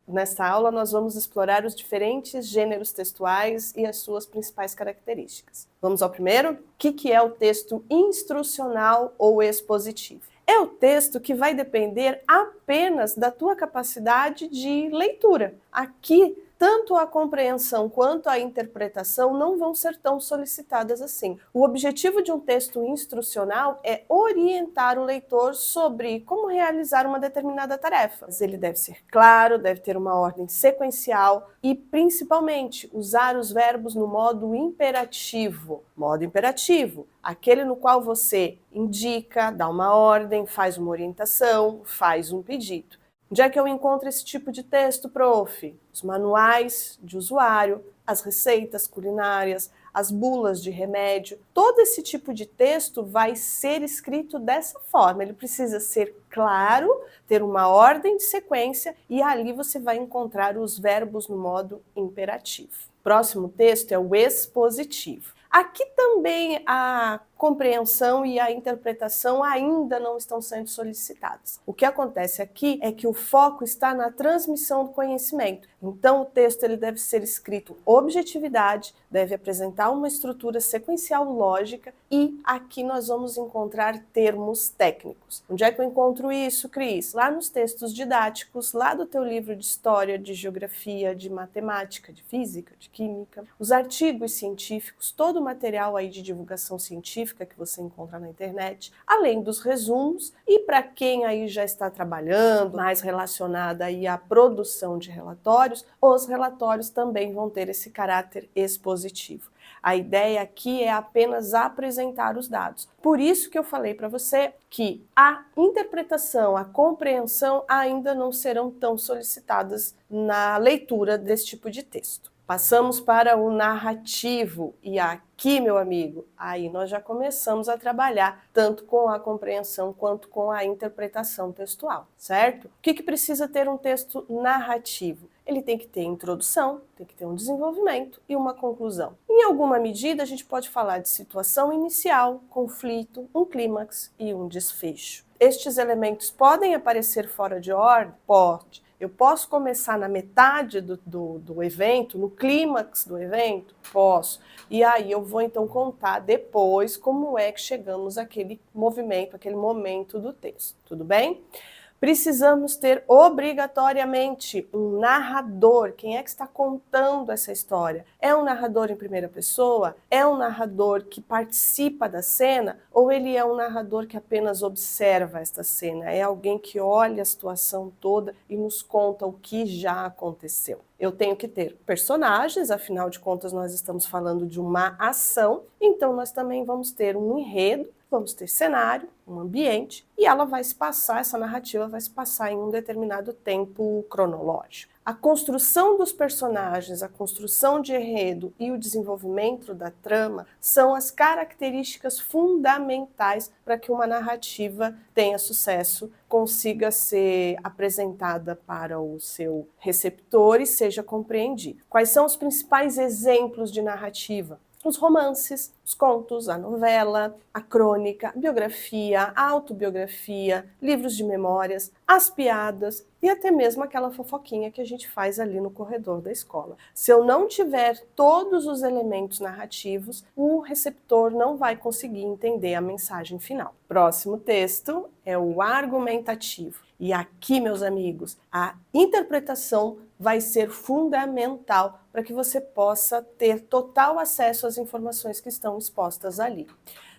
Nesta aula, nós vamos explorar os diferentes gêneros textuais e as suas principais características. Vamos ao primeiro? O que é o texto instrucional ou expositivo? É o texto que vai depender apenas da tua capacidade de leitura. Aqui, tanto a compreensão quanto a interpretação não vão ser tão solicitadas assim. O objetivo de um texto instrucional é orientar o leitor sobre como realizar uma determinada tarefa. Mas ele deve ser claro, deve ter uma ordem sequencial e, principalmente, usar os verbos no modo imperativo. Modo imperativo, aquele no qual você indica, dá uma ordem, faz uma orientação, faz um pedido. Onde é que eu encontro esse tipo de texto, prof? Os manuais de usuário, as receitas culinárias, as bulas de remédio. Todo esse tipo de texto vai ser escrito dessa forma. Ele precisa ser claro, ter uma ordem de sequência e ali você vai encontrar os verbos no modo imperativo. Próximo texto é o expositivo. Aqui também a compreensão e a interpretação ainda não estão sendo solicitadas. O que acontece aqui é que o foco está na transmissão do conhecimento. Então, o texto ele deve ser escrito objetividade, deve apresentar uma estrutura sequencial lógica e aqui nós vamos encontrar termos técnicos. Onde é que eu encontro isso, Cris? Lá nos textos didáticos, lá do teu livro de história, de geografia, de matemática, de física, de química, os artigos científicos, todo o material aí de divulgação científica que você encontra na internet, além dos resumos e para quem aí já está trabalhando, mais relacionada aí à produção de relatórios, os relatórios também vão ter esse caráter expositivo. A ideia aqui é apenas apresentar os dados. Por isso que eu falei para você que a interpretação, a compreensão ainda não serão tão solicitadas na leitura desse tipo de texto. Passamos para o narrativo e aqui, meu amigo, aí nós já começamos a trabalhar tanto com a compreensão quanto com a interpretação textual, certo? O que precisa ter um texto narrativo? Ele tem que ter introdução, tem que ter um desenvolvimento e uma conclusão. Em alguma medida, a gente pode falar de situação inicial, conflito, um clímax e um desfecho. Estes elementos podem aparecer fora de ordem? Pode. Eu posso começar na metade do evento, no clímax do evento? Posso. E aí eu vou então contar depois como é que chegamos àquele movimento, àquele momento do texto. Tudo bem? Precisamos ter obrigatoriamente um narrador. Quem é que está contando essa história? É um narrador em primeira pessoa? É um narrador que participa da cena? Ou ele é um narrador que apenas observa esta cena? É alguém que olha a situação toda e nos conta o que já aconteceu. Eu tenho que ter personagens, afinal de contas nós estamos falando de uma ação, então nós também vamos ter um enredo, vamos ter cenário, um ambiente, e ela vai se passar, essa narrativa vai se passar em um determinado tempo cronológico. A construção dos personagens, a construção de enredo e o desenvolvimento da trama são as características fundamentais para que uma narrativa tenha sucesso, consiga ser apresentada para o seu receptor e seja compreendida. Quais são os principais exemplos de narrativa? Os romances, os contos, a novela, a crônica, a biografia, a autobiografia, livros de memórias, as piadas e até mesmo aquela fofoquinha que a gente faz ali no corredor da escola. Se eu não tiver todos os elementos narrativos, o receptor não vai conseguir entender a mensagem final. Próximo texto é o argumentativo. E aqui, meus amigos, a interpretação vai ser fundamental para que você possa ter total acesso às informações que estão expostas ali.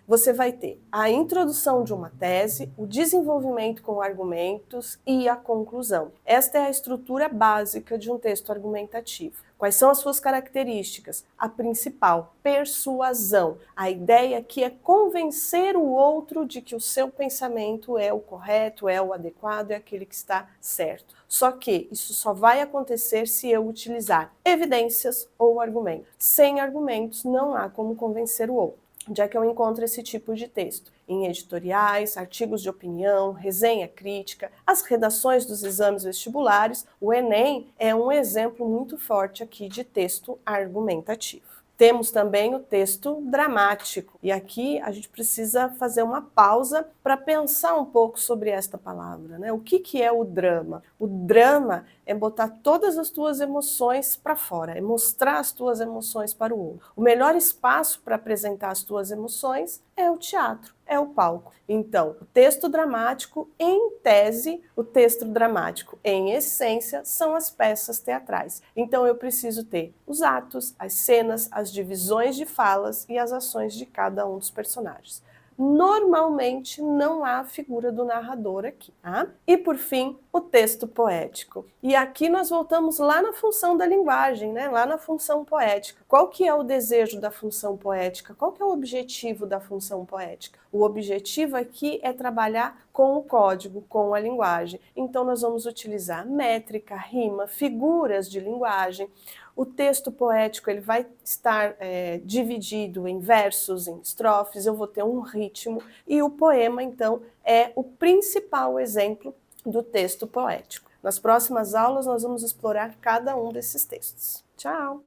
Você vai ter a introdução de uma tese, o desenvolvimento com argumentos e a conclusão. Esta é a estrutura básica de um texto argumentativo. Quais são as suas características? A principal, persuasão. A ideia aqui é convencer o outro de que o seu pensamento é o correto, é o adequado, é aquele que está certo. Só que isso só vai acontecer se eu utilizar evidências ou argumentos. Sem argumentos, não há como convencer o outro. Onde é que eu encontro esse tipo de texto? Em editoriais, artigos de opinião, resenha crítica, as redações dos exames vestibulares. O Enem é um exemplo muito forte aqui de texto argumentativo. Temos também o texto dramático. E aqui a gente precisa fazer uma pausa para pensar um pouco sobre esta palavra, né? O que é o drama? O drama é botar todas as tuas emoções para fora, é mostrar as tuas emoções para o outro. O melhor espaço para apresentar as tuas emoções é o teatro, é o palco. Então, o texto dramático, em tese, o texto dramático, em essência, são as peças teatrais. Então, eu preciso ter os atos, as cenas, as divisões de falas e as ações de cada um dos personagens. Normalmente não há a figura do narrador aqui, tá? E por fim, o texto poético. E aqui nós voltamos lá na função da linguagem, né? Lá na função poética. Qual que é o desejo da função poética? Qual que é o objetivo da função poética? O objetivo aqui é trabalhar com o código, com a linguagem. Então nós vamos utilizar métrica, rima, figuras de linguagem. O texto poético ele vai estar dividido em versos, em estrofes, eu vou ter um ritmo, e o poema, então, é o principal exemplo do texto poético. Nas próximas aulas, nós vamos explorar cada um desses textos. Tchau!